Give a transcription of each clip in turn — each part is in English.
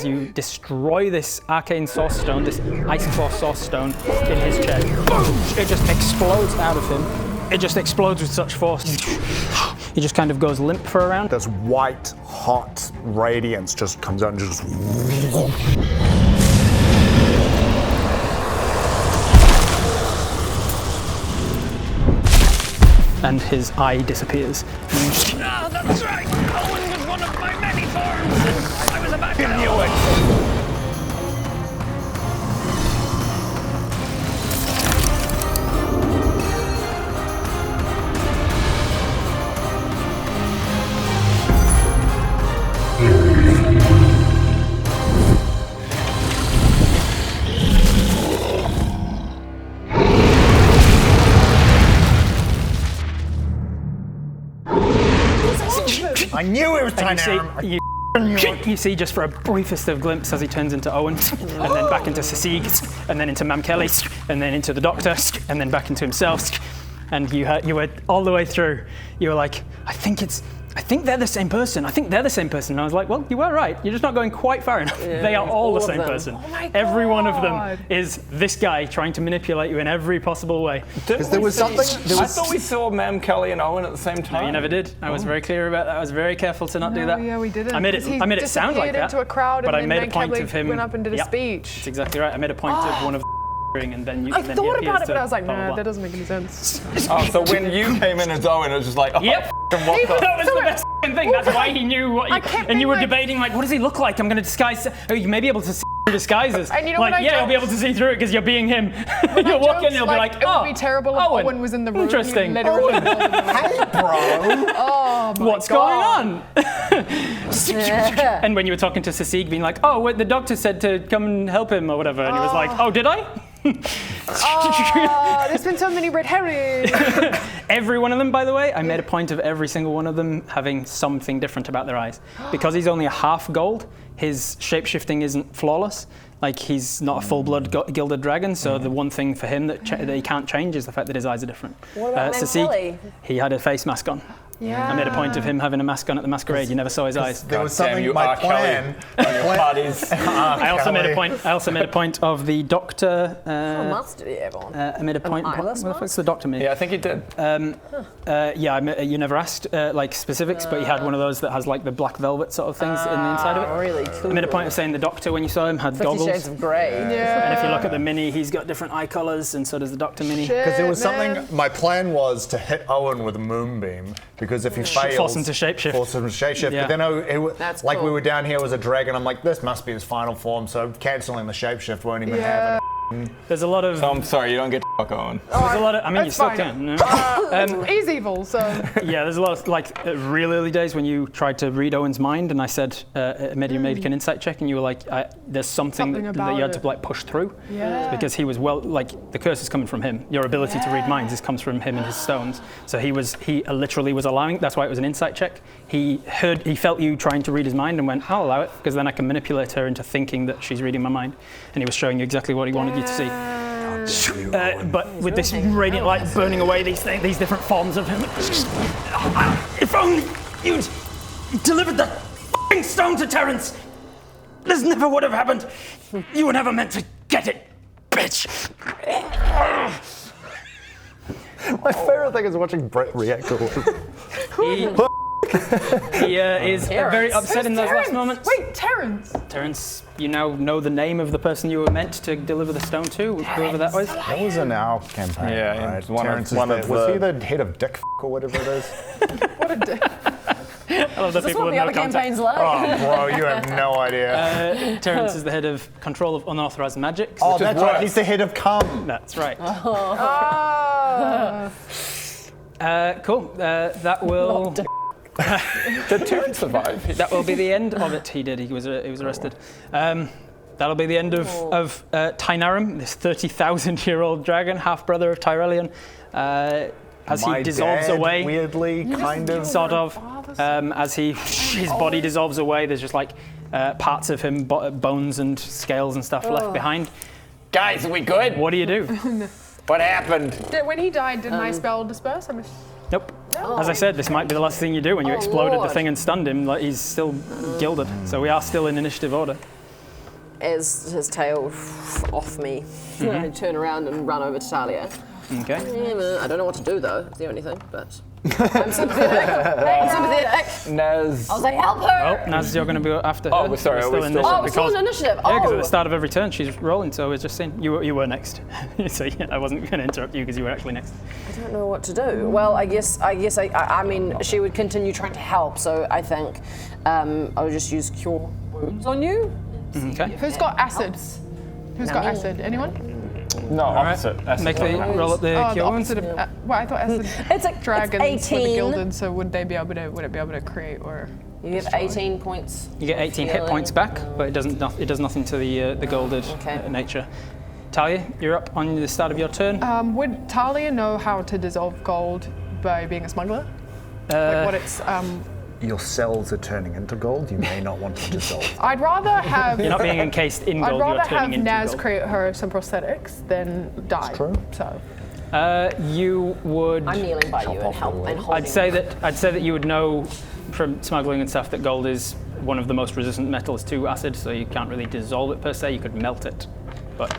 You destroy this arcane source stone, this ice force source stone in his chest. Boom! It just explodes out of him. It just explodes with such force. He just kind of goes limp for a round. This white, hot radiance just comes out and just... And his eye disappears. Ah, that's right! Owen was one of my many thorns! I was about to knew it! I knew it was Talia. You see just for a briefest of glimpse as he turns into Owen, and then back into Sasig, and then into Mam Kelly, and then into the Doctor, and then back into himself. And you were all the way through. You were like, I think they're the same person. I think they're the same person. And I was like, well, you were right. You're just not going quite far enough. Yeah, they are all the same person. Oh my God. Every one of them is this guy trying to manipulate you in every possible way. Because there was something... I thought we saw Mam Kelly and Owen at the same time. No, you never did. I was very clear about that. I was very careful to not do that. Yeah, we didn't. I made it sound like that. Into a crowd, but and I made a point Kelly of him. Went up and did a speech. That's exactly right. I made a point of one of and then you. I then thought he about it, appears but I was like, blah, blah, nah, blah. that doesn't make any sense. Oh, so when you came in as Owen, it was just like, oh, yep. What the? That was the best thing. That's why he knew what. And you were debating like, what does he look like? I'm going to disguise. Oh, you may be able to see through disguises. And you know like, what you'll be able to see through it because you're being him. You'll walk in, and you'll be like, it would be terrible if Owen. Owen was in the room. Interesting. Hey, bro. Oh my What's God. going on? And when you were talking to Sasig, being like, oh, wait, the doctor said to come and help him or whatever, and he was like, oh, did I? Oh, there's been so many red herrings. Every one of them, by the way, I made a point of every single one of them having something different about their eyes. Because he's only a half gold, his shape-shifting isn't flawless. Like, he's not a full-blood gilded dragon, so the one thing for him that he can't change is the fact that his eyes are different. What about Sasig, he had a face mask on. Yeah. I made a point of him having a mask on at the masquerade. You never saw his eyes. There was Damn, something, you my are plan... your parties. I also made a point of the doctor. What mask did he have on? I made a point. What the fuck's the doctor mean? Yeah, I think he did. You never asked like specifics, but he had one of those that has like the black velvet sort of things in the inside of it. Really cool. I made a point of saying the doctor when you saw him had 50 goggles. Shades of Grey. Yeah. And if you look at the mini, he's got different eye colours, and so does the doctor mini. Because there was something... My plan was to hit Owen with a moonbeam, because if he fails... Force him to shapeshift. Force him to shapeshift. Yeah. But then That's like cool. we were down here was a dragon, I'm like, this must be his final form, so cancelling the shapeshift won't even have it. There's a lot of. So I'm sorry, you don't get to fuck Owen. There's a lot of. I mean, you That's still fine. can. No? He's evil, so. Yeah, there's a lot of like real early days when you tried to read Owen's mind, and I said, made an insight check, and you were like, there's something that you had to like push through. Yeah. Because he was the curse is coming from him. Your ability to read minds comes from him and his stones. So he literally was allowing. That's why it was an insight check. He felt you trying to read his mind and went, I'll allow it because then I can manipulate her into thinking that she's reading my mind. And he was showing you exactly what he wanted you to see. But with this radiant light burning away these different forms of him. If only you'd delivered that f***ing stone to Terrence, this never would have happened. You were never meant to get it, bitch. My favourite thing is watching Brett react to it. He is very upset in those last moments. Wait, Terrence. Terrence, you now know the name of the person you were meant to deliver the stone to, whoever that was. That was in our campaign, Yeah, right? it's one of was he the head of Dick or whatever it is? What a dick. I love that That's people what with the no other contact. campaign's like. Oh, bro, you have no idea. Terrence is the head of control of unauthorized magic. Oh, that's right. He's the head of cum. That's right. Cool. That will. Did Terrence survive? That will be the end of it. He did. He was arrested. That'll be the end of Tynarum, this 30,000-year-old dragon, half brother of Tyrellian. As he dissolves away, weirdly, kind of, sort of, as his body dissolves away, there's just like parts of him, bones and scales and stuff left behind. Guys, are we good? What do you do? What happened? When he died, didn't my spell disperse? Nope. As I said, this might be the last thing you do when you exploded the thing and stunned him. Like, he's still gilded, so we are still in initiative order. as his tail off me, I turn around and run over to Talia. Okay. I don't know what to do though. It's the only thing, but I'm sympathetic. I'm sympathetic. Naz. I was like, help her! Oh, Naz, you're going to be after her. Oh, we're sorry, We're are we still in still- Oh, we're still in initiative. Yeah, because Oh. at the start of every turn she's rolling, so I was just saying you were next. So yeah, I wasn't going to interrupt you because you were actually next. I don't know what to do. Well, I mean, she would continue trying to help, so I think I would just use Cure Wounds on you. Okay. Who's got acid? Who's got me. acid? Anyone? No, opposite. That's Make the roll up the Oh, the cure wounds. opposite of. Well, I thought acid. It's a Dragons it's with the 18. gilded, so would they be able to? Would it be able to create or? You get 18 points. You get 18 hit points back, but it does nothing to the golded nature. Talia, you're up on the start of your turn. Would Talia know how to dissolve gold by being a smuggler? Like what it's. Your cells are turning into gold. You may not want to dissolve. I'd rather have. You're not being encased in I'd gold. rather You're have turning into Naz gold. create her some prosthetics than die. true. So. You would. I'm kneeling by you and holding I'd say that you would know from smuggling and stuff that gold is one of the most resistant metals to acid, so you can't really dissolve it per se. You could melt it, but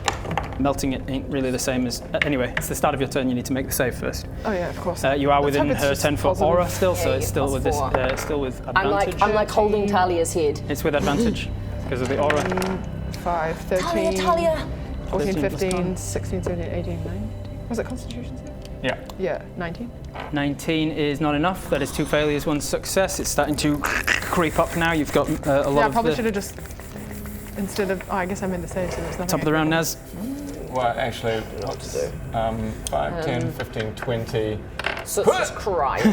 melting it ain't really the same as. Anyway, it's the start of your turn. You need to make the save first. Oh yeah, of course. You are Let's within hope it's her just 10-foot positive. aura still, so Yeah, it's still with this. +4. Still with advantage. I'm like holding Talia's head. It's with advantage because of the aura. 5, 13, Talia. 14, 13 plus 15, 16, 17, 18, 19. Was it Constitution save? Yeah. Yeah, 19. 19 is not enough. That is 2 failures, 1 success. It's starting to creep up now. You've got a lot Yeah, I of probably should the have just. Instead of. Oh, I guess I'm in the save, so there's nothing. top of the round, Naz. Well, actually, what to do? 5, 10, 15, 20. So it's just crying.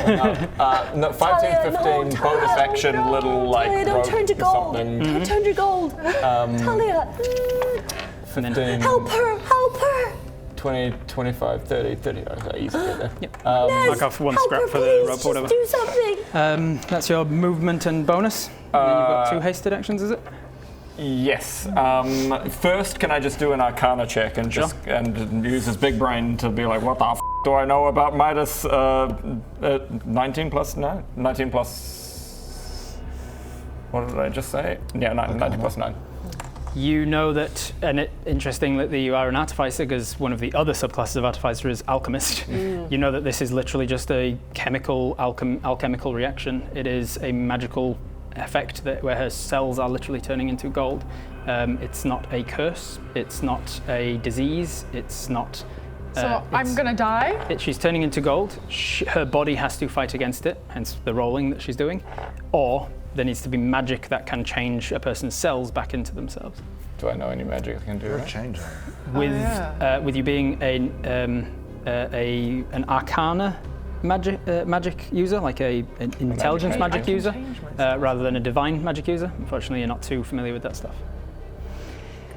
No, 5, 10, Talia, 15, no, bonus Talia, action, no, little like Talia, don't rope turn to or gold. something. Don't turn to gold. Talia. 15, Help her! Help her! 20, 25, 30, 30. Oh, easy to get there. Yep. Naz, Mark off 1 help scrap her, for the please, rope or whatever. just do something. That's your movement and bonus. And then you've got 2 hasted actions, is it? Yes. First, can I just do an Arcana check and just and use his big brain to be like, what the f do I know about Midas? 19 plus 9? 19 plus. What did I just say? Yeah, 19 plus 9. You know that, and interesting that you are an artificer because one of the other subclasses of artificer is alchemist. You know that this is literally just a chemical, alchemical reaction. It is a magical effect where her cells are literally turning into gold. It's not a curse. It's not a disease. It's not. So I'm gonna die. She's turning into gold. Her body has to fight against it, hence the rolling that she's doing, or there needs to be magic that can change a person's cells back into themselves. Do I know any magic I can do? Right? Change. With you being an Arcana magic user, like an intelligence magic user, rather than a divine magic user. Unfortunately, you're not too familiar with that stuff.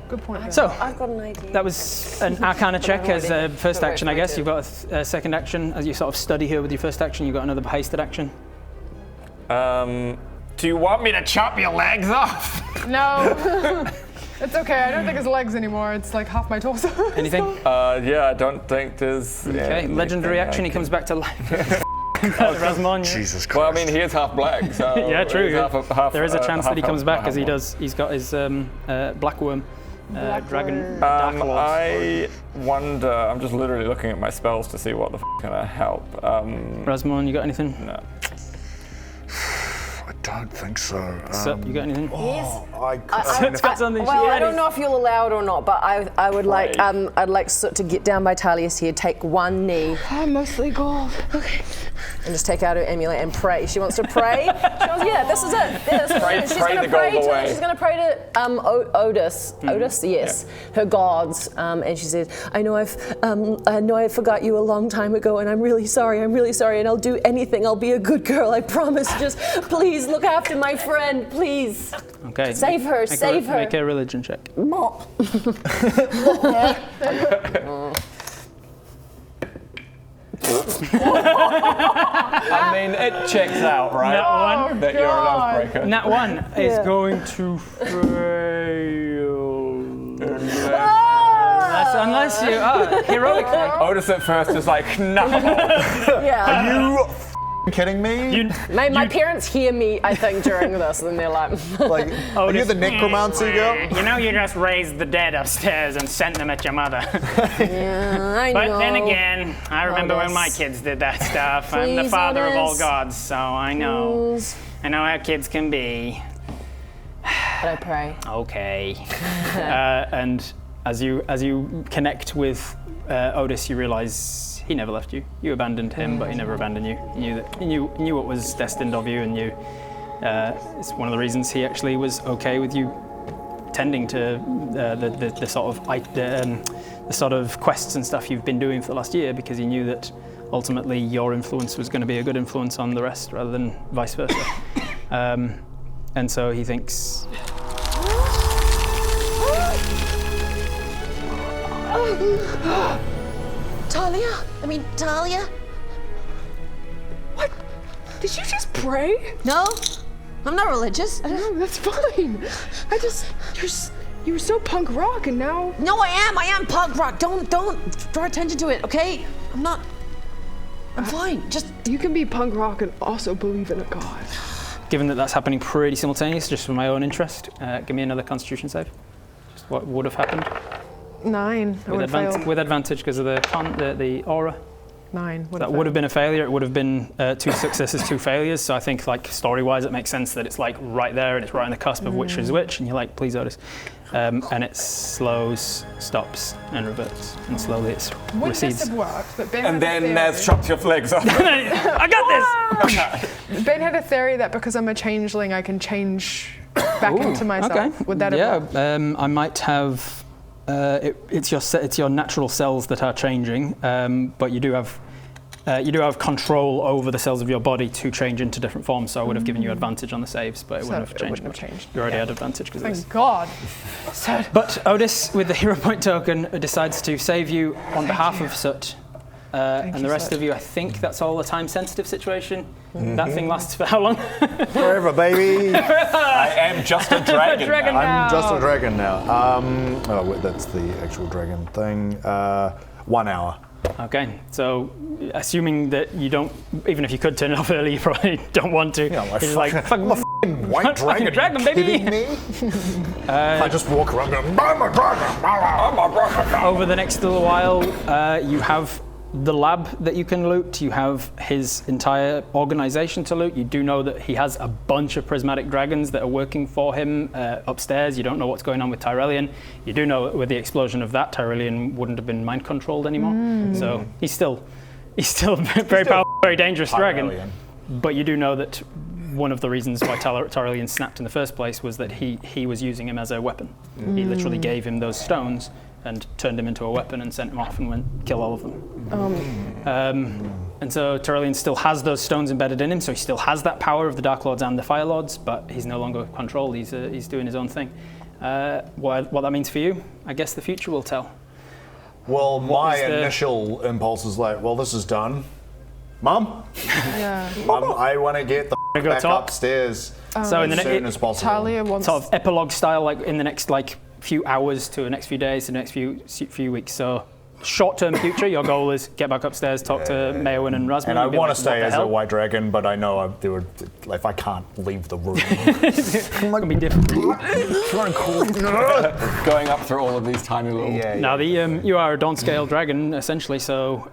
Good point. So I've got an idea. that was an Arcana check as a first action, I guess. You've got a second action as you sort of study her with your first action. You've got another hasted action. Do you want me to chop your legs off? No. It's okay. I don't think it's legs anymore. It's like half my torso. Anything? Yeah, I don't think there's. Okay, legendary action. He comes back to life. Rasmon. Jesus Christ. Well, I mean, he is half black, so. Yeah, true. he's There is a chance that he half comes elf, back half because elf. he's got his black worm, dragon. I wonder. I'm just literally looking at my spells to see what the f gonna help. Rasmon, you got anything? No. I don't think so. Sup, you got anything? Yes. It's got something. Well, I shitty. don't know if you'll allow it or not, but I would like I'd like to get down by Talia's head, take one knee, I'm mostly gold. Okay. and just take out her amulet and pray. She wants to pray. She goes, yeah, this is it. Yeah, this is it. She's pray gonna the gold away. She's going to pray to Otis. Otis, yes, her gods. And she says, I know I forgot you a long time ago, and I'm really sorry, and I'll do anything. I'll be a good girl, I promise. Just please look after my friend, please. Okay. Save her, save her. Make a religion check. Mop. I mean, it checks out, right? Nat 1. That you're an oathbreaker. Nat 1 is going to fail. Unless you are heroically. Otis at first is like, no. Yeah. You kidding me? My parents hear me, I think, during this, and they're like, Like, are you the necromancy girl? You know, you just raised the dead upstairs and sent them at your mother. yeah, I But know. then again, I remember when Otis. my kids did that stuff. I'm the Please, father of all Otis. gods, so I know. Please. I know how kids can be. But I pray. Okay. And as you connect with Otis, you realise he never left you. You abandoned him, but he never abandoned you. He knew what was destined of you, and it's one of the reasons he actually was okay with you tending to the sort of quests and stuff you've been doing for the last year, because he knew that ultimately your influence was going to be a good influence on the rest rather than vice versa. And so he thinks. Talia? What? Did you just pray? No, I'm not religious. No, that's fine. You were so punk rock, and now. No, I am punk rock. Don't draw attention to it, okay? I'm fine. Just You can be punk rock and also believe in a god. Given that that's happening pretty simultaneous, just for my own interest, give me another Constitution save. Just what would have happened 9. I would have failed. with advantage because of the aura. 9. That would have been a failure. It would have been 2 successes, 2 failures. So I think, like, story-wise, it makes sense that it's like right there and it's right on the cusp of which is which. And you're like, please, Otis. And it slows, stops, and reverts, and slowly it Wouldn't recedes. this have worked? But Ben And had a then Naz theory. chops your legs off. I got this. Ben had a theory that because I'm a changeling, I can change back into myself. Okay. Would that have worked? I might have. It's your natural cells that are changing, but you do have control over the cells of your body to change into different forms. So I would have given you advantage on the saves, but it wouldn't have changed. Wouldn't have changed. You already had advantage because of this. Thank God. But Otis, with the hero point token, decides to save you on behalf of Sut. And the you, rest Sut. of you, I think that's all a time-sensitive situation. That thing lasts for how long? Forever, baby. I am just a dragon. Dragon now. I'm just a dragon now. Wait, that's the actual dragon thing. 1 hour. Okay, so assuming that you don't, even if you could turn it off early, you probably don't want to. Yeah, It's like, I'm a f***ing white dragon. dragon, baby. Kidding me? I just walk around going, I'm a dragon. I'm a dragon. over the next little while, you have the lab that you can loot. You have his entire organization to loot. You do know that he has a bunch of prismatic dragons that are working for him upstairs. You don't know what's going on with Tyrellian. You do know that with the explosion of that, Tyrellian wouldn't have been mind controlled anymore. So he's still very powerful, very dangerous dragon. Tyrellian. But you do know that one of the reasons why Tyrellian snapped in the first place was that he was using him as a weapon. He literally gave him those stones and turned him into a weapon and sent him off and went kill all of them. And so Tyrellian still has those stones embedded in him, so he still has that power of the Dark Lords and the Fire Lords, but he's no longer controlled. He's doing his own thing. What that means for you, I guess the future will tell. Well, my is the- initial impulse is like, well, this is done. Mum, Yeah. I want to get the Go back talk. upstairs So in as the soon as possible. Talia wants. sort of epilogue style, like in the next few hours to the next few days to the next few weeks. So short-term future, your goal is get back upstairs, talk to Maewyn and Rasmus. And I be want like, to stay what the as a hell? white dragon, but I know if I can't leave the room. It's gonna be different. Going up through all of these tiny little. Now, you are a Dawn-scale dragon, essentially, so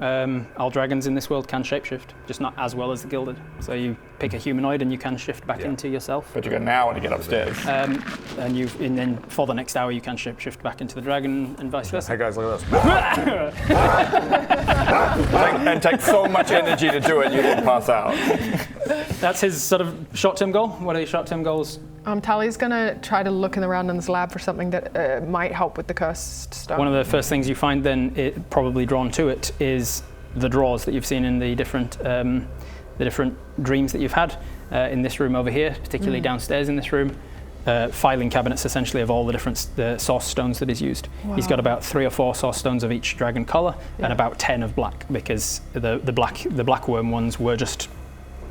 all dragons in this world can shapeshift, just not as well as the Gilded. So you pick a humanoid and you can shift back into yourself. But you got an hour to get upstairs. And then for the next hour you can shift back into the dragon and vice versa. Hey guys, look at this. And take so much energy to do it, you will pass out. That's his sort of short-term goal. What are your short-term goals? Talia's gonna try to look around in this lab for something that might help with the cursed stone. One of the first things you find then, probably drawn to it, is the drawers that you've seen in the different dreams that you've had in this room over here, particularly downstairs in this room. Filing cabinets, essentially, of all the different source stones that he's used. Wow. He's got about 3 or 4 source stones of each dragon color and about 10 of black, because the blackworm ones were just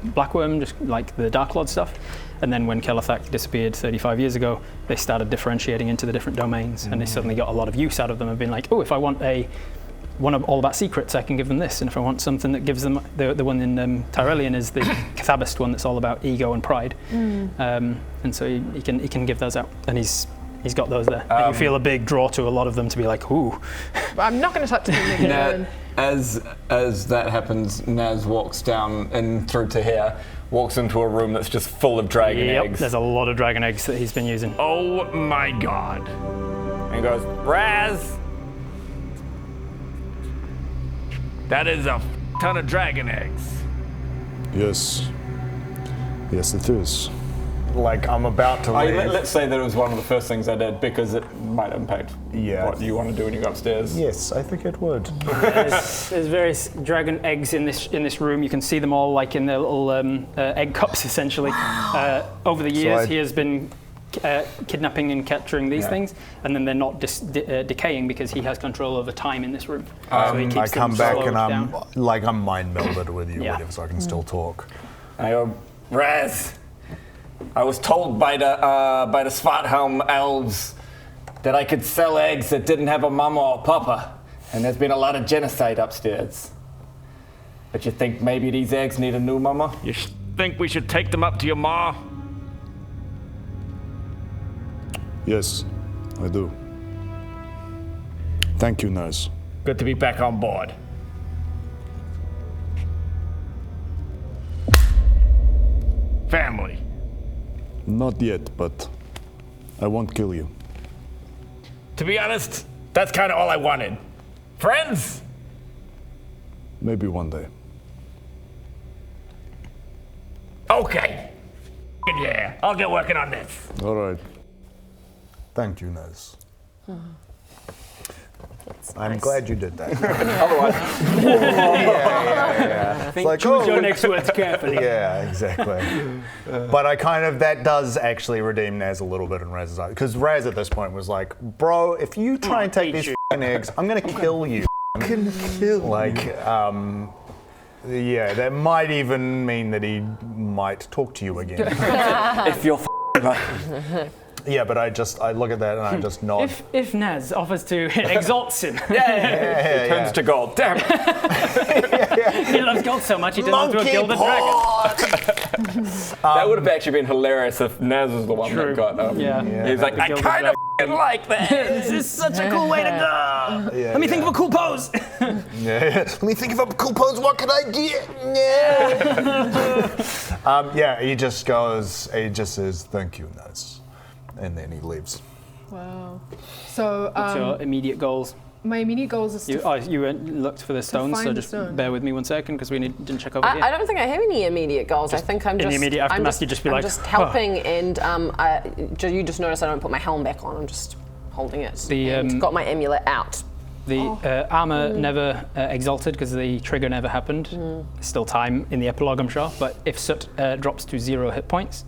blackworm, just like the Dark Lord stuff. And then when Kelethak disappeared 35 years ago, they started differentiating into the different domains, and they suddenly got a lot of use out of them and been like, oh, if I want a all about secrets, I can give them this. And if I want something that gives them the one in Tyrellian is the Cathabist one that's all about ego and pride. And so he can give those out, and he's got those there. And you feel a big draw to a lot of them to be like, ooh. But I'm not going to touch them again. As that happens, Naz walks down and through to here, walks into a room that's just full of dragon eggs. There's a lot of dragon eggs that he's been using. Oh my god. And he goes, Raz! That is a ton of dragon eggs. Yes. Yes, it is. Like, I'm about to leave. Let's say that it was one of the first things I did because it might impact what you want to do when you go upstairs. Yes, I think it would. There's various dragon eggs in this room. You can see them all like in their little egg cups, essentially. Over the years, he has been kidnapping and capturing these things, and then they're not decaying because he has control over time in this room. So he keeps I come them back slowed and I'm down. like I'm mind melded with you, whatever, so I can still talk. I go, Raz, I was told by the Svarthelm elves that I could sell eggs that didn't have a mama or papa, and there's been a lot of genocide upstairs. But you think maybe these eggs need a new mama? You think we should take them up to your ma? Yes, I do. Thank you, Naz. Good to be back on board. Family. Not yet, but I won't kill you. To be honest, that's kind of all I wanted. Friends? Maybe one day. Okay. Yeah, I'll get working on this. All right. Thank you, Naz. I'm glad you did that. I think choose your next words carefully. Yeah, exactly. But I kind of, that does actually redeem Naz a little bit in Raz's eyes. Because Raz at this point was like, bro, if you try and take these eggs, I'm going to kill you. Like, yeah, that might even mean that he might talk to you again. If you're Yeah, but I look at that and I just nod. If Naz offers to exalts him, it turns to gold. Damn it! he loves gold so much he turns into a gilded dragon. That would have actually been hilarious if Naz was the one that got He's like, I kind of like that. This is such a cool way to go. Let me think of a cool pose. Let me think of a cool pose. What can I get? He just says, thank you, Naz. And then he leaves. Wow. So, What's your immediate goals? my immediate goals is to You looked for the stones, so find the just stone. bear with me 1 second because we didn't check over here. I don't think I have any immediate goals. I think I'm in just the immediate aftermath, you just be I'm like, just helping, and you just notice I don't put my helm back on. I'm just holding it. And got my amulet out. The armor never exalted because the trigger never happened. Still time in the epilogue, I'm sure. But if Soot drops to 0 hit points,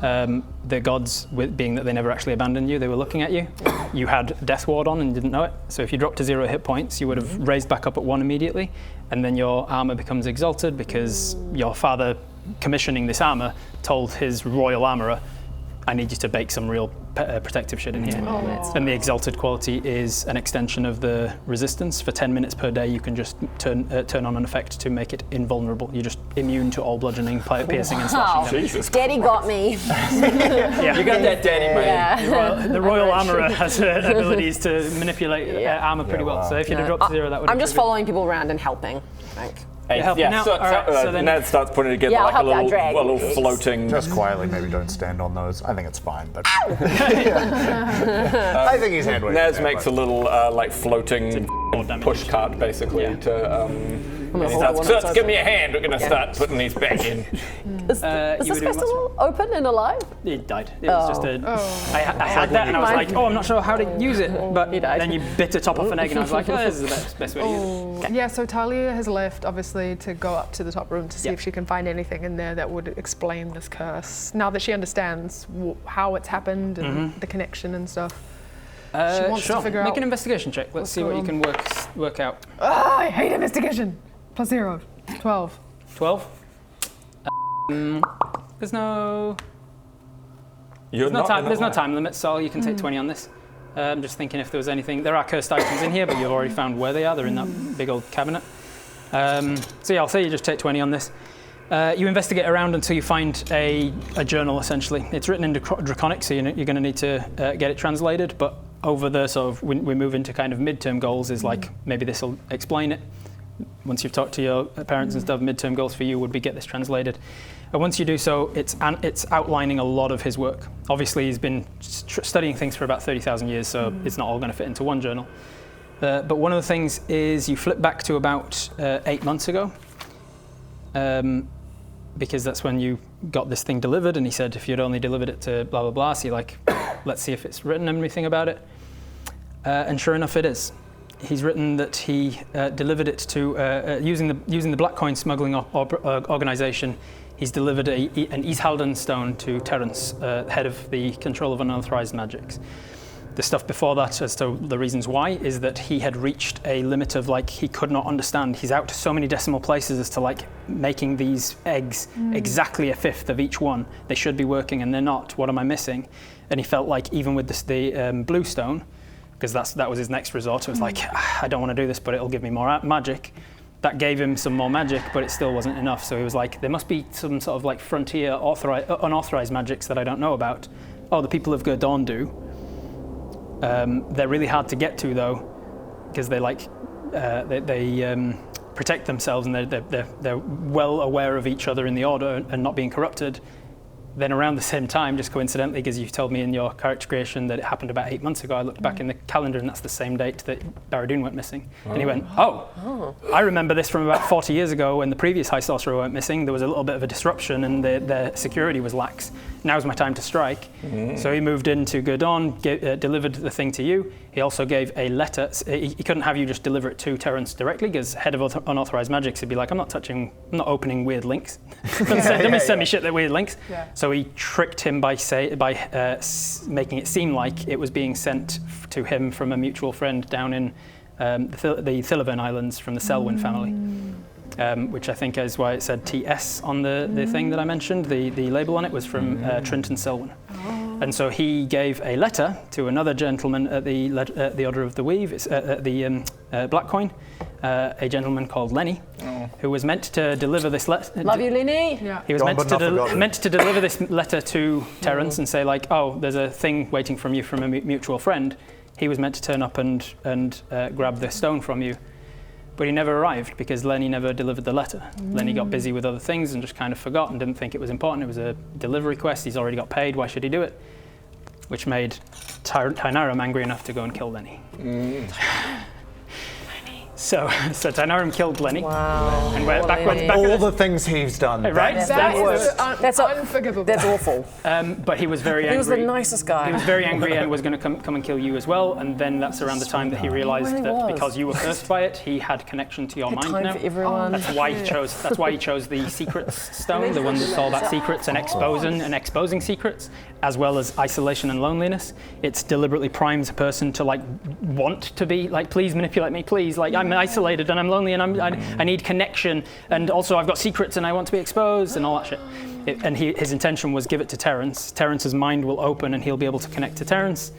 the gods, being that they never actually abandoned you, they were looking at you. You had Death Ward on and didn't know it. So if you dropped to 0 hit points, you would have raised back up at 1 immediately. And then your armor becomes exalted because your father, commissioning this armor, told his royal armorer, I need you to bake some real protective shit in here. And the exalted quality is an extension of the resistance. For 10 minutes per day, you can just turn on an effect to make it invulnerable. You're just immune to all bludgeoning, piercing, and slashing damage. Daddy got me. You got that, Daddy, man. The royal armorer has abilities to manipulate armor pretty well. So if you'd have dropped to 0, that would have I'm just following people around and helping, I think. So Ned starts putting together like a little floating. Just quietly, maybe don't stand on those. I think it's fine, but I think he's hand waving. Naz makes a little like floating push cart basically to. So give me a hand. We're gonna start putting these back in. Is this guy still open and alive? It died. It was just a. I had that and I was like, I'm not sure how to use it. But then you bit the top off an egg and I was like, this is the best way to use it. Yeah, so Talia has left, obviously, to go up to the top room to see if she can find anything in there that would explain this curse. Now that she understands how it's happened and the connection and stuff. She wants to figure out. Make an investigation check. Let's see what you can work out. I hate investigation. +0. 12. 12? There's no... There's no time limit, so you can take 20 on this. I'm just thinking if there was anything. There are cursed items in here, but you've already found where they are. They're in that big old cabinet. So yeah, I'll say you just take 20 on this. You investigate around until you find a journal, essentially. It's written in Draconic, so you're going to need to get it translated, but over the sort of, we move into kind of midterm goals is like, maybe this will explain it. Once you've talked to your parents and stuff, midterm goals for you would be get this translated. And once you do so, it's outlining a lot of his work. Obviously, he's been studying things for about 30,000 years, so it's not all going to fit into one journal. But one of the things is you flip back to about 8 months ago, because that's when you got this thing delivered, and he said if you'd only delivered it to blah, blah, blah, so you're like, let's see if it's written anything about it. And sure enough, it is. He's written that he delivered it to, using the black coin smuggling organization, he's delivered an Ishalden stone to Terence, head of the control of unauthorized magics. The stuff before that, as to the reasons why, is that he had reached a limit of like he could not understand. He's out to so many decimal places as to like making these eggs exactly a fifth of each one. They should be working and they're not. What am I missing? And he felt like even with the blue stone, because that was his next resort. It was like, I don't want to do this, but it'll give me more magic. That gave him some more magic, but it still wasn't enough. So he was like, there must be some sort of like frontier unauthorized magics that I don't know about. Oh, the people of Gurdon do. They're really hard to get to though, because they protect themselves and they're well aware of each other in the order and not being corrupted. Then around the same time, just coincidentally, because you told me in your character creation that it happened about 8 months ago, I looked back in the calendar and that's the same date that Barad-dûn went missing. And he went, I remember this from about 40 years ago when the previous High Sorcerer went missing. There was a little bit of a disruption and their security was lax. Now's my time to strike. So he moved into Gurdon, delivered the thing to you. He also gave a letter. He couldn't have you just deliver it to Terence directly, because head of unauthorized magics would be like, I'm not opening weird links. Don't send me shit that weird links. Yeah. So he tricked him by making it seem like it was being sent to him from a mutual friend down in the Thillivan Islands from the Selwyn family. Which I think is why it said TS on the thing that I mentioned. The label on it was from Trinton Selwyn. And so he gave a letter to another gentleman at the Order of the Weave, at the Black Coin, a gentleman called Lenny, who was meant to deliver this letter. Love you, Lenny. Yeah. He was meant to deliver this letter to Terence and say like, oh, there's a thing waiting from you from a mutual friend. He was meant to turn up and grab the stone from you. But he never arrived because Lenny never delivered the letter. Lenny got busy with other things and just kind of forgot and didn't think it was important. It was a delivery quest. He's already got paid. Why should he do it? Which made Tainarum angry enough to go and kill Lenny. So Tainarum killed Lenny. Wow. And we're back all the things he's done. Right? That's unforgivable. That's awful. But he was very angry. He was the nicest guy. He was very angry and was going to come and kill you as well. And then that's around the time that he realized that because you were cursed by it, he had connection to your mind now. For everyone. That's why he chose the secrets stone, the one that's all about secrets and exposing secrets, as well as isolation and loneliness. It deliberately primes a person to like want to be like, please manipulate me, please. Like I'm isolated and I'm lonely and I need connection, and also I've got secrets and I want to be exposed and all that shit. His intention was give it to Terence. Terence's mind will open and he'll be able to connect to Terence,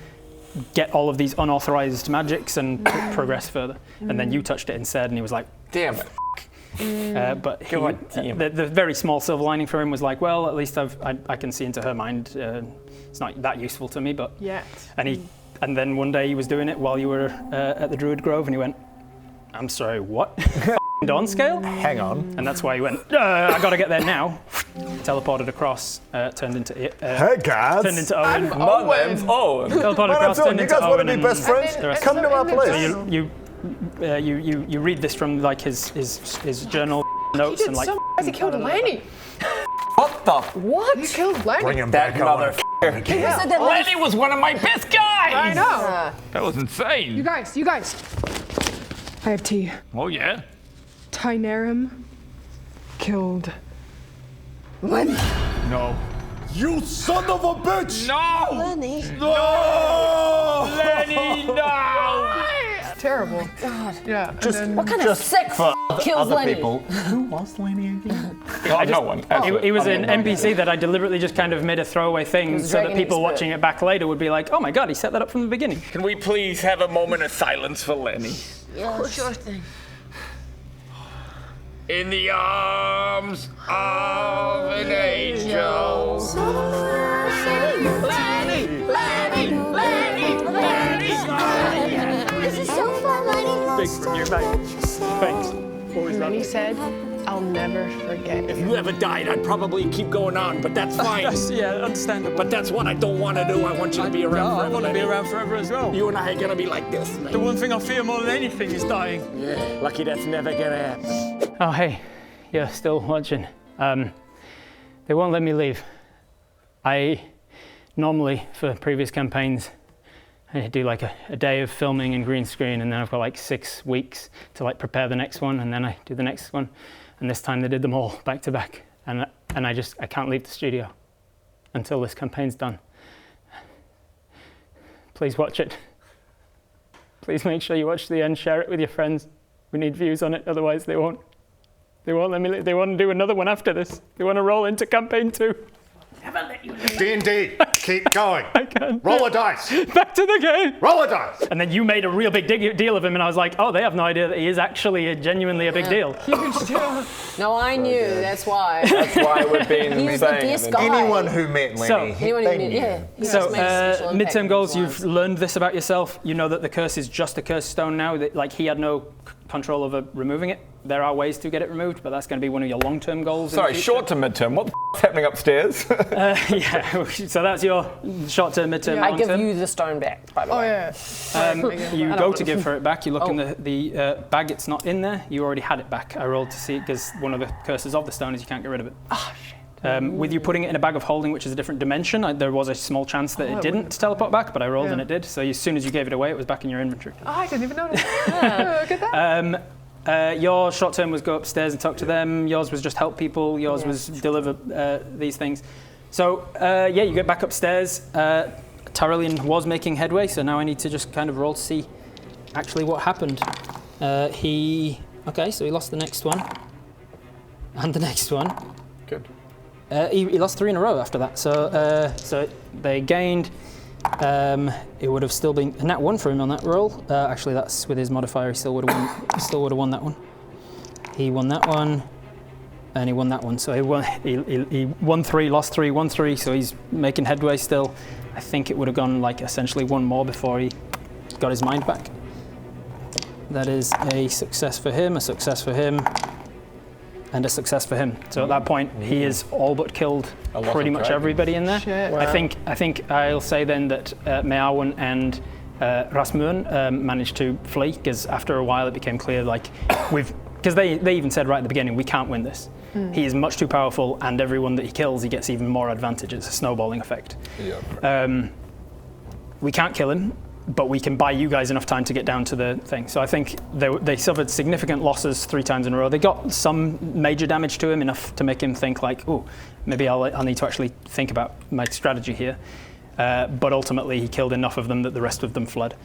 get all of these unauthorized magics and progress further. And then you touched it instead and he was like, damn it. But the very small silver lining for him was like, well, at least I can see into her mind. It's not that useful to me, but yeah. And then one day he was doing it while you were at the Druid Grove, and he went, I'm sorry, what? Dawn scale? Hang on. And that's why he went, I gotta get there now. Teleported across, turned into hey guys! Turned into Owen. My name's Owen. Teleported across, turned you into guys Owen. want to be best friends? Come to our place. So you read this from like his journal notes and like. He killed Lenny. What the? What? You killed Lenny. Bring him That back, motherfucker. Lenny was one of my best guys! I know. That was insane. You guys. I have tea. Oh, yeah? Tainarum killed Lenny. No. You son of a bitch! No! Lenny. No! Lenny, no! terrible. God. Yeah. Just- and then, What kind of sick kills Other Lenny? people. Who was Lenny again? No one. He was an NPC that I deliberately just kind of made a throwaway thing was so that dragging people expert. watching it back later would be like, oh my god, he set that up from the beginning. Can we please have a moment of silence for Lenny? Yeah, sure thing. In the arms of an angel. This is so fun, Lenny. Big from you, mate. Thanks. Always and then he lovely. said, I'll never forget If you. you ever died, I'd probably keep going on, but that's fine. Yeah, understandable. But that's what I don't want to do. I want you to be around forever. I want to be Lenny. around forever as well. You and I are gonna be like this, man. The one thing I fear more than anything is dying. Yeah, lucky that's never gonna happen. Oh, hey, you're still watching. They won't let me leave. I normally, for previous campaigns, I do like a day of filming and green screen, and then I've got like 6 weeks to like prepare the next one, and then I do the next one. And this time they did them all back to back, and I can't leave the studio until this campaign's done. Please watch it. Please make sure you watch to the end. Share it with your friends. We need views on it, otherwise they won't let me leave. They want to do another one after this. They want to roll into campaign 2. D&D, keep going. I can't. Roll a dice. Back to the game. Roll a dice. And then you made a real big deal of him, and I was like, oh, they have no idea that he is actually genuinely a big deal. No, I knew. That's why. That's why we've been He's the saying best it. guy. Anyone who met Lenny, So- Anyone who they knew, knew. yeah. He So, just makes a special impact midterm in goals, people's you've learned this about yourself. You know that the curse is just a curse stone now. That, like, he had no control over removing it. There are ways to get it removed, but that's going to be one of your long-term goals. Sorry, in the future. short to midterm. What the f***'s happening upstairs? Yeah, so that's your short-term, midterm, I give long-term. you the stone back, by the Oh, way. yeah. You go to give her it back, you look in the bag, it's not in there. You already had it back. I rolled to see it because one of the curses of the stone is you can't get rid of it. Oh, shit. With you putting it in a bag of holding, which is a different dimension, there was a small chance that it didn't teleport back, but I rolled and it did. So as soon as you gave it away, it was back in your inventory. Oh, I didn't even notice. Oh, look at that. Your short term was go upstairs and talk to them. Yours was just help people. Yours was deliver these things. So you get back upstairs. Talia was making headway, so now I need to just kind of roll to see actually what happened. So he lost the next one, and the next one. Good. He lost 3 in a row after that. So they gained. It would have still been a nat 1 for him on that roll. Actually, that's with his modifier. He still would have won. Still would have won that one. He won that one, and he won that one. So he won. He won 3, lost 3, won 3. So he's making headway still. I think it would have gone like essentially 1 more before he got his mind back. That is a success for him. A success for him. And a success for him. So at that point, he is all but killed pretty much everybody in there. Shit. I think I'll say then that Meawan and Rasmussen managed to flee because after a while it became clear because they even said right at the beginning, we can't win this. He is much too powerful, and everyone that he kills, he gets even more advantage. It's a snowballing effect. Yeah. We can't kill him, but we can buy you guys enough time to get down to the thing. So I think they suffered significant losses 3 times in a row. They got some major damage to him, enough to make him think like, oh, maybe I'll need to actually think about my strategy here. But ultimately, he killed enough of them that the rest of them fled.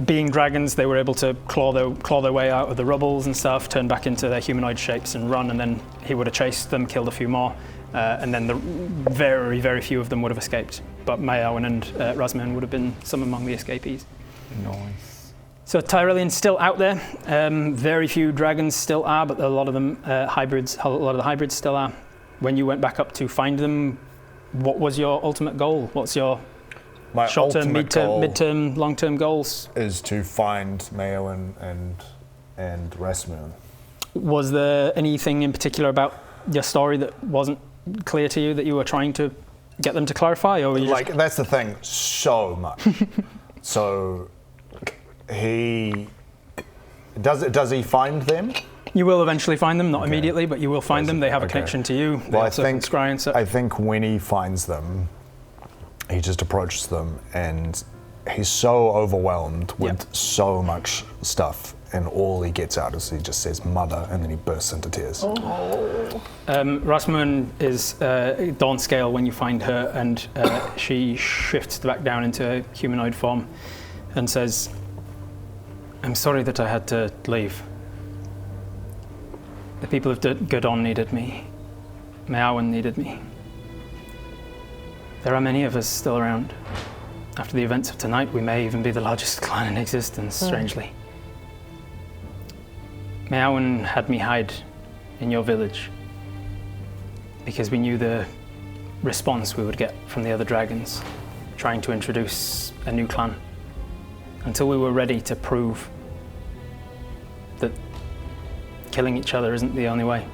Being dragons, they were able to claw their way out of the rubbles and stuff, turn back into their humanoid shapes and run, and then he would have chased them, killed a few more, and then the very, very few of them would have escaped. But Mayawan and Rasmussen would have been some among the escapees. Nice. So Tyrellian's still out there. Very few dragons still are, but a lot of them hybrids. A lot of the hybrids still are. When you went back up to find them, what was your ultimate goal? What's your My short-term, ultimate goal midterm, long-term goals? is to find Mayo and Rasmussen. Was there anything in particular about your story that wasn't clear to you that you were trying to get them to clarify, or were you Like, that's the thing, so much. So he does he find them? You will eventually find them, not immediately, but you will find them. They have a connection to you. They Well, also can scry and such. I think when he finds them, he just approaches them, and he's so overwhelmed with so much stuff, and all he gets out is he just says "mother," and then he bursts into tears. Rasmussen is Dawn scale when you find her, and she shifts back down into a humanoid form and says, I'm sorry that I had to leave. The people of Godon needed me. Meowen needed me. There are many of us still around. After the events of tonight, we may even be the largest clan in existence, strangely. Meowen had me hide in your village because we knew the response we would get from the other dragons trying to introduce a new clan. Until we were ready to prove that killing each other isn't the only way.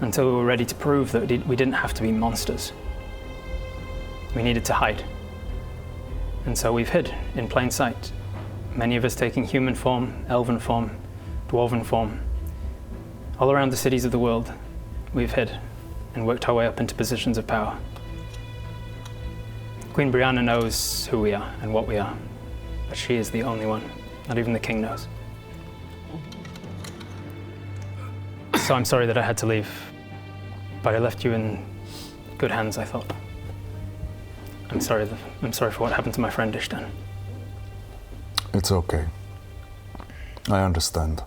Until we were ready to prove that we didn't have to be monsters. We needed to hide. And so we've hid in plain sight. Many of us taking human form, elven form, dwarven form. All around the cities of the world, we've hid and worked our way up into positions of power. Queen Brianna knows who we are and what we are, but she is the only one. Not even the king knows. So I'm sorry that I had to leave, but I left you in good hands, I thought. I'm sorry for what happened to my friend Ishtan. It's okay. I understand.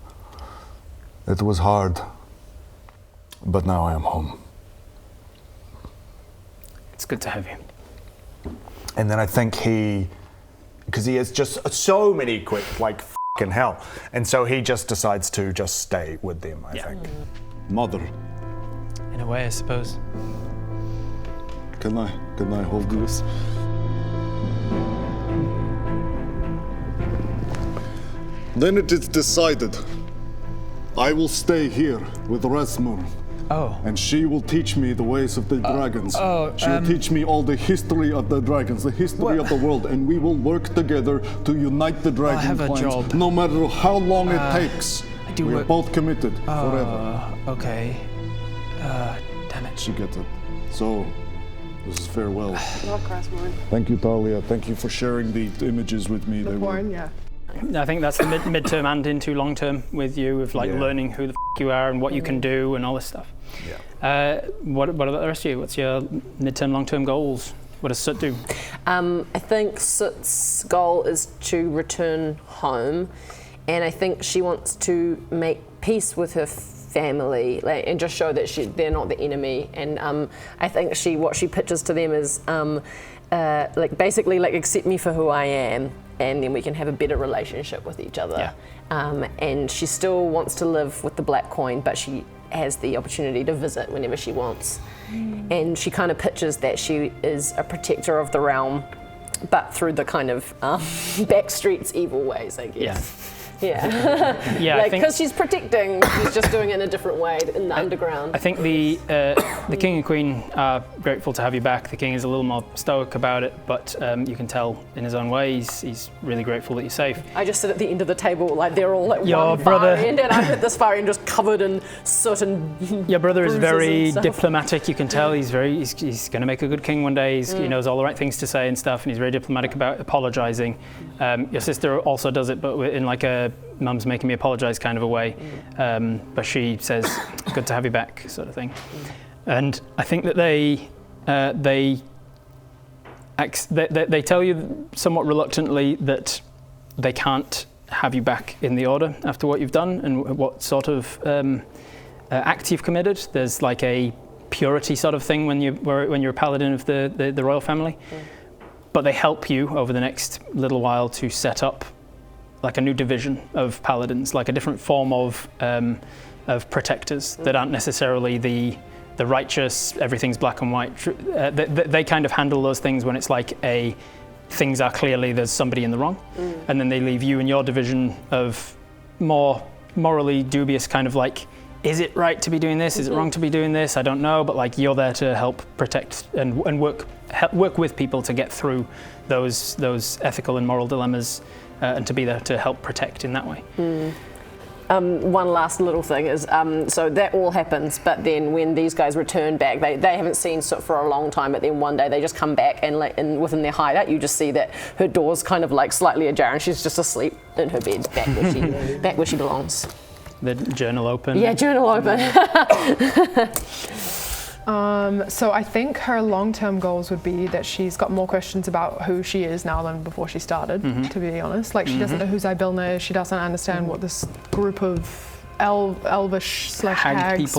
It was hard, but now I am home. It's good to have you. And then I think because he has just so many quick, like f***ing hell. And so he just decides to just stay with them, I think. Mother, In a way, I suppose. can I hold this? Then it is decided. I will stay here with Resmur, Oh. and she will teach me the ways of the dragons. oh, She will teach me all the history of the dragons, the history of the world, and we will work together to unite the dragon have a clans, job. no matter how long it takes. do We are work- both committed forever. Okay. Damn it. She gets it. So, this is farewell. Love Crossmore. Thank you, Talia. Thank you for sharing the images with me. The They were porn, yeah. I think that's the midterm and into long-term with you, of like Yeah. learning who the you are and what you can do and all this stuff. Yeah. What about the rest of you? What's your midterm, long-term goals? What does Soot do? I think Soot's goal is to return home, and I think she wants to make peace with her family, and just show that they're not the enemy. And I think what she pitches to them is basically accept me for who I am, and then we can have a better relationship with each other. Yeah. And she still wants to live with the black coin, but she has the opportunity to visit whenever she wants. And she kind of pictures that she is a protector of the realm, but through the kind of back streets evil ways, I guess. Yeah. Yeah, I think- because she's protecting, she's just doing it in a different way in the underground. I think the king and queen are grateful to have you back. The king is a little more stoic about it, but you can tell in his own way he's really grateful that you're safe. I just sit at the end of the table, like they're all at Your one brother- far end, and I'm at this far end just covered in soot and Your brother is bruises very and stuff. diplomatic. You can tell he's going to make a good king one day. He knows all the right things to say and stuff, and he's very diplomatic about apologizing. Your sister also does it, but in like a mum's making me apologize kind of a way. But she says, "Good to have you back," sort of thing. And I think that they tell you somewhat reluctantly that they can't have you back in the order after what you've done and what sort of act you've committed. There's like a purity sort of thing when you're a paladin of the royal family. But they help you over the next little while to set up like a new division of paladins, like a different form of protectors that aren't necessarily the righteous, everything's black and white. They kind of handle those things when it's like things are clearly there's somebody in the wrong, and then they leave you in your division of more morally dubious kind of like, is it right to be doing this? Is it wrong to be doing this? I don't know, but like you're there to help protect and work with people to get through those ethical and moral dilemmas, and to be there to help protect in that way. One last little thing is, so that all happens, but then when these guys return back, they haven't seen Soot for a long time, but then one day they just come back and within their hideout, you just see that her door's kind of like slightly ajar and she's just asleep in her bed, back where she belongs. The journal open. Yeah, journal open. So I think her long-term goals would be that she's got more questions about who she is now than before she started, to be honest. Like, she doesn't know who Zybilna is, she doesn't understand what this group of elvish / hags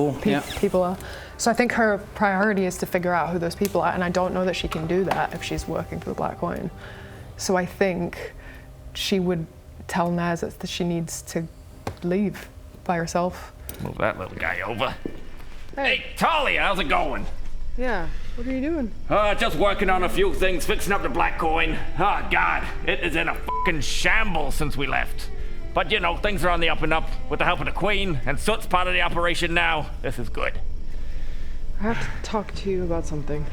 people are. So I think her priority is to figure out who those people are, and I don't know that she can do that if she's working for the Black Coin. So I think she would tell Naz that she needs to leave by herself. Move that little guy over. Hey, Talia, how's it going? Yeah, what are you doing? Just working on a few things, fixing up the Black Coin. Oh, God, it is in a fucking shambles since we left. But, you know, things are on the up and up with the help of the Queen, and Soot's part of the operation now. This is good. I have to talk to you about something.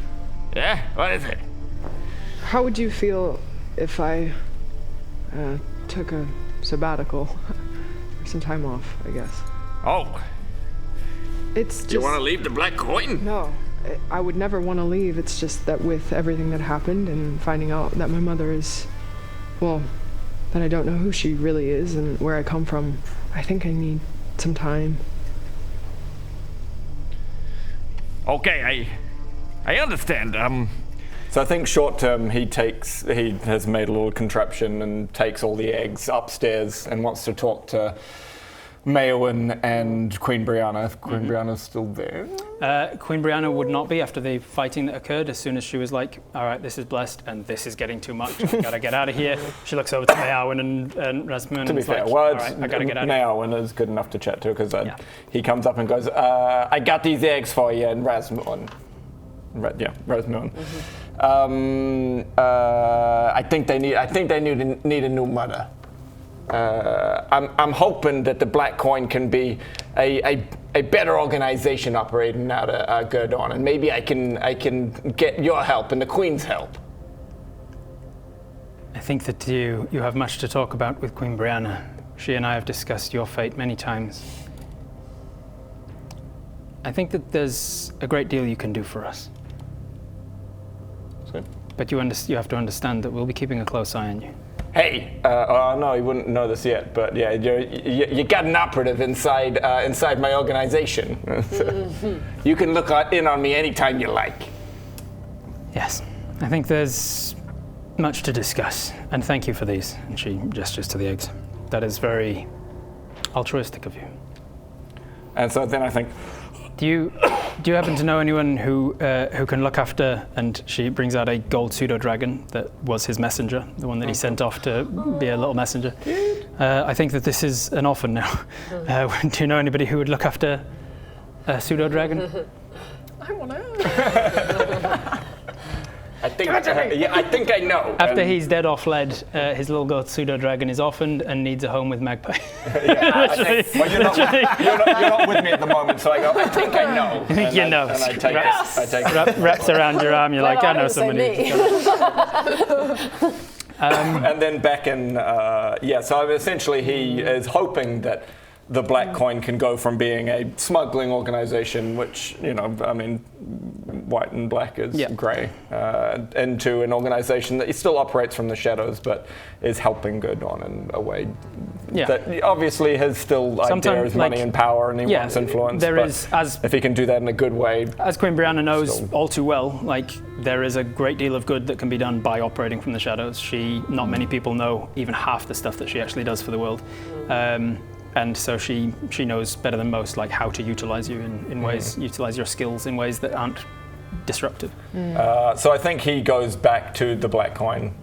Yeah? What is it? How would you feel if I took a sabbatical? Or some time off, I guess. Oh. It's just... You want to leave the Black Coin? No, I would never want to leave. It's just that with everything that happened and finding out that my mother is, well, that I don't know who she really is and where I come from, I think I need some time. Okay, I understand. So I think short term he has made a little contraption and takes all the eggs upstairs and wants to talk to Maewyn and Queen Brianna. Queen Brianna's still there? Queen Brianna would not be after the fighting that occurred. As soon as she was like, all right, this is blessed and this is getting too much. I gotta get out of here. She looks over to Maewyn and Rasmussen. To be fair, like, all right, I gotta get out of here. Maewyn is good enough to chat to because he comes up and goes, I got these eggs for you, and Rasmussen. Rasmussen. I think they need a new mother. I'm hoping that the Black Coin can be a better organization operating out of Gurdon, and maybe I can get your help and the Queen's help. I think that you have much to talk about with Queen Brianna. She and I have discussed your fate many times. I think that there's a great deal you can do for us. But you have to understand that we'll be keeping a close eye on you. Hey, no, you wouldn't know this yet, but yeah, you got an operative inside my organization. You can look in on me anytime you like. Yes, I think there's much to discuss, and thank you for these. And she gestures to the eggs. That is very altruistic of you. And so then I think, do you happen to know anyone who can look after? And she brings out a gold pseudo dragon that was his messenger, the one that he sent off to be a little messenger. I think that this is an orphan now. Do you know anybody who would look after a pseudo dragon? I want to. I think I know. After he's dead or fled, his little goat pseudo dragon is orphaned and needs a home with Magpie. Well, you're not with me at the moment, so I go, I think I know. I think you know. And I take wraps around your arm, you're like, I know somebody. And then back in, so essentially he is hoping that the Black Coin can go from being a smuggling organization, which, white and black is grey, into an organization that still operates from the shadows, but is helping Gurdon in a way that obviously has still ideas, money and power, and he wants influence. If he can do that in a good way. As Queen Brianna knows all too well, there is a great deal of good that can be done by operating from the shadows. Not many people know even half the stuff that she actually does for the world. And so she knows better than most how to utilize you in ways, utilize your skills in ways that aren't disruptive. So I think he goes back to the Black Coin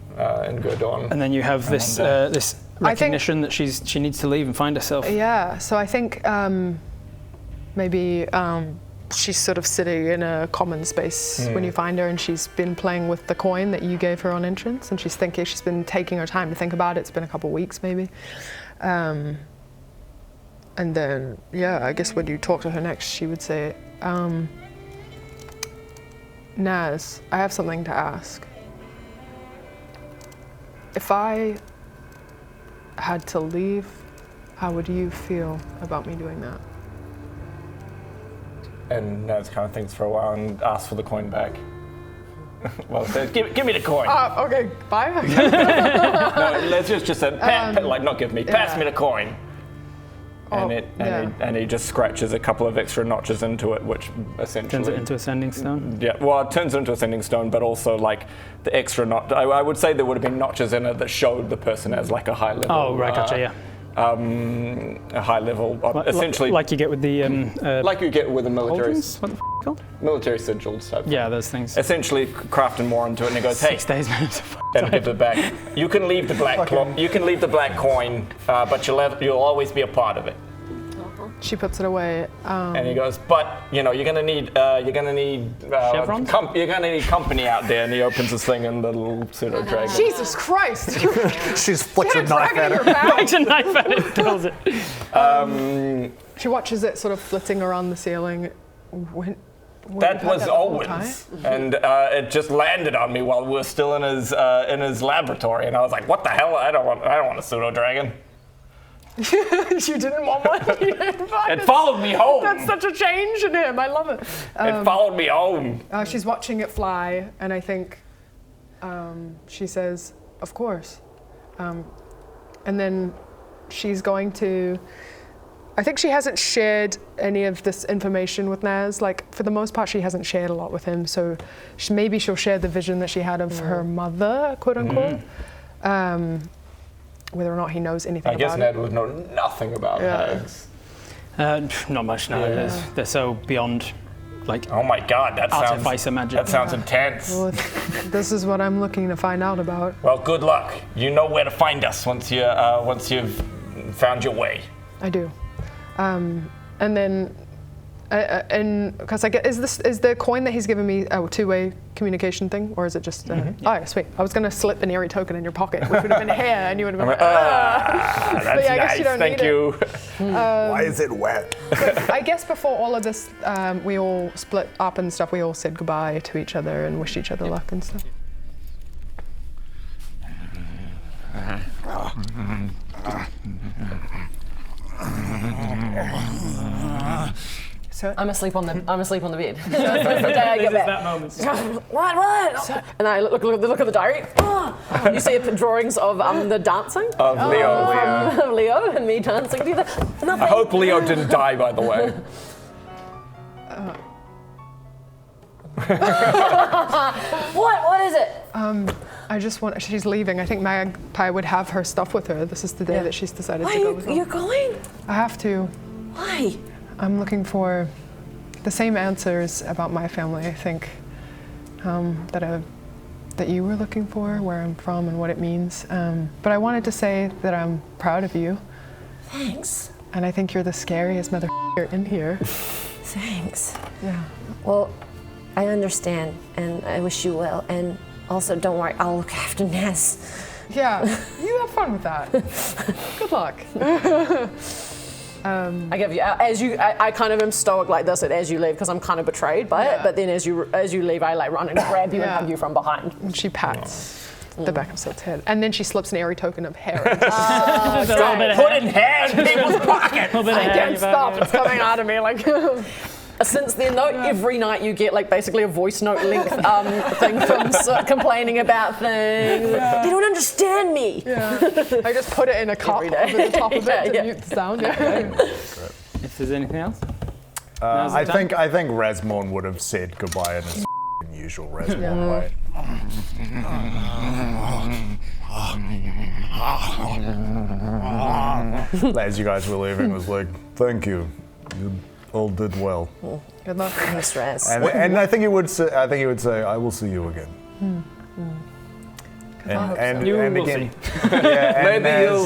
in Gurdon. And then you have this recognition that she needs to leave and find herself. Yeah, so I think maybe she's sort of sitting in a common space when you find her, and she's been playing with the coin that you gave her on entrance, and she's been taking her time to think about it. It's been a couple of weeks maybe. And then, I guess when you talk to her next, she would say, Naz, I have something to ask. If I had to leave, how would you feel about me doing that? And Naz kind of thinks for a while and asks for the coin back. Well, says, give me the coin. Okay, bye. No, let's just say, not give me, pass me the coin. and he just scratches a couple of extra notches into it, which essentially Turns it into a sending stone. Yeah, well, it turns it into a sending stone, but also like the extra I would say there would have been notches in it that showed the person as like a high level. Oh, right, gotcha, yeah. A high level, essentially like you get with the like you get with a military Holdens? What the called? military sigils type. Yeah, those things. Essentially, crafting more into it, and he goes, "Hey," 6 days minutes of and gives it back. You can leave the black you can leave the black coin, but you'll always be a part of it. She puts it away. And he goes, but you're gonna need Chevrons? you're gonna need company out there. And he opens this thing, and the little pseudo dragon. Jesus Christ! She just flicks a knife at her. Flicks a knife at it, kills it. She watches it sort of flitting around the ceiling. That was Owen's, and it just landed on me while we were still in his laboratory, and I was like, "What the hell? I don't want a pseudo dragon." You didn't want one? You didn't find It followed me home. That's such a change in him. I love it. It followed me home. She's watching it fly, and I think she says, "Of course." And then she's going to. I think she hasn't shared any of this information with Naz. Like, for the most part, she hasn't shared a lot with him. So maybe she'll share the vision that she had of her mother, quote unquote. Whether or not he knows anything about it. I guess Ned would know nothing about hags. Not much, no. They're so beyond, like, oh my god, artificer magic. That sounds intense. Well, this is what I'm looking to find out about. Well, good luck. You know where to find us once you've found your way. I do. And then, and because I get, is the coin that he's given me a two-way communication thing, or is it just? Oh, sweet. I was gonna slip an airy token in your pocket, which would have been hair, and you would have been like, that's but yeah, I guess you don't Thank need you. Why is it wet? I guess before all of this, we all split up and stuff. We all said goodbye to each other and wished each other luck and stuff. I'm asleep on the bed. That's the day I get back. That moment. What? And I look at the diary. Oh, you see drawings of the dancing Of Leo. of Leo and me dancing together. Nothing. I hope Leo didn't die, by the way. What is it? I just want. She's leaving. I think Magpie would have her stuff with her. This is the day that she's decided to go. You're going? I have to. Why? I'm looking for the same answers about my family, I think, that you were looking for, where I'm from and what it means. But I wanted to say that I'm proud of you. Thanks. And I think you're the scariest motherfucker in here. Thanks. Yeah. Well, I understand, and I wish you well. And also, don't worry, I'll look after Naz. Yeah, you have fun with that. Good luck. I give you I kind of am stoic like this as you leave because I'm kind of betrayed by it. But then as you leave, I like run and grab you and hug you from behind. And she pats the back of Silt's head, and then she slips an airy token of hair. Put in hair in people's pockets. I can't stop. It's coming out of me like. Since then, though, every night you get like basically a voice note length thing from complaining about things. Yeah. They don't understand me. Yeah. I just put it in a cup over the top of it to mute the sound. If there's anything else, I think Resmorn would have said goodbye in his usual Resmorn way. As you guys were leaving, was like, "Thank you. You all did well." Good luck. No stress. And I think he would say, "I will see you again." And again, maybe you.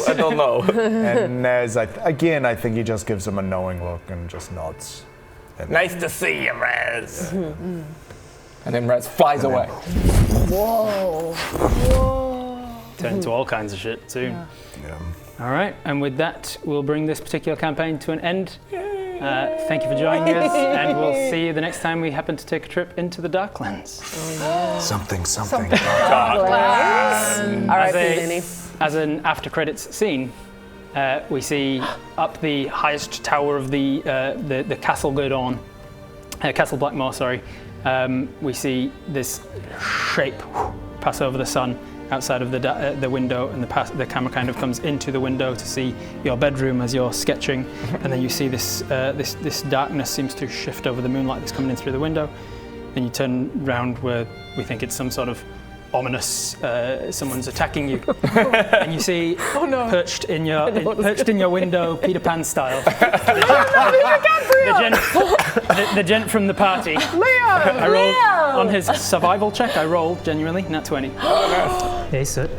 I don't know. And Naz, I think he just gives him a knowing look and just nods. Nice to see you, Raz. And then Raz flies away. Whoa. turn into all kinds of shit soon. Yeah. All right, and with that, we'll bring this particular campaign to an end. Thank you for joining us, and we'll see you the next time we happen to take a trip into the Darklands. Something. Darklands. All right, Lenny. As an after-credits scene, we see up the highest tower of the Castle Godon, Castle Blackmoor, sorry. We see this shape pass over the sun, outside of the window, and the camera kind of comes into the window to see your bedroom as you're sketching, and then you see this darkness seems to shift over the moonlight that's coming in through the window. Then you turn round where we think it's some sort of ominous someone's attacking you, and you see perched in your window, Peter Pan style, the gent from the party. Leo! I rolled on his survival check. I rolled genuinely, nat 20. Hey, Soot.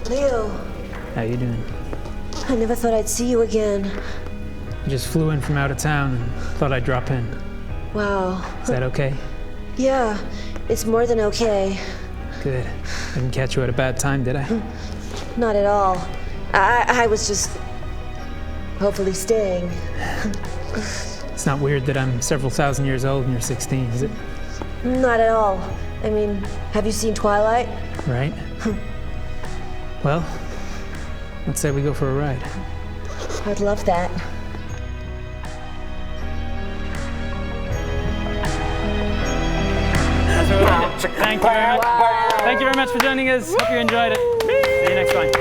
Leo, How you doing? I never thought I'd see you again. I just flew in from out of town and thought I'd drop in. Wow. Is that okay? Yeah, it's more than okay. Good. I didn't catch you at a bad time, did I? Not at all. I was just hopefully staying. It's not weird that I'm several thousand years old and you're 16, is it? Not at all. I mean, have you seen Twilight? Right? Well, let's say we go for a ride. I'd love that. Thank you very much. Thank you very much for joining us. Hope you enjoyed it. See you next time.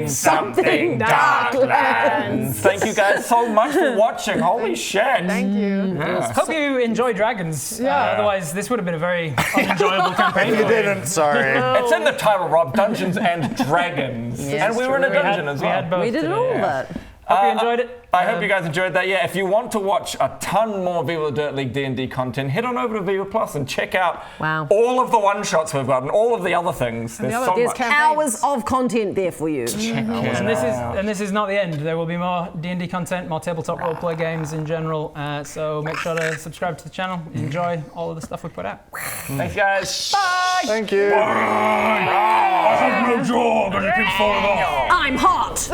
Something Darklands. Thank you guys so much for watching. Holy shit. Thank you. Yeah. Hope you enjoy dragons. Yeah. Otherwise, this would have been a very unenjoyable campaign. You didn't, sorry. It's in the title, Rob. Dungeons and Dragons. And we were in a dungeon as well. We did all of that. Hope you enjoyed it. I hope you guys enjoyed that. Yeah, if you want to watch a ton more Viva la Dirt League D&D content, head on over to Viva Plus and check out all of the one-shots we've got and all of the other things. There's so much. Hours of content there for you. And this is not the end. There will be more D&D content, more tabletop roleplay games in general. So make sure to subscribe to the channel. Enjoy all of the stuff we put out. Thanks, guys. Bye. Thank you. I have no job and it keeps falling off. I'm hot.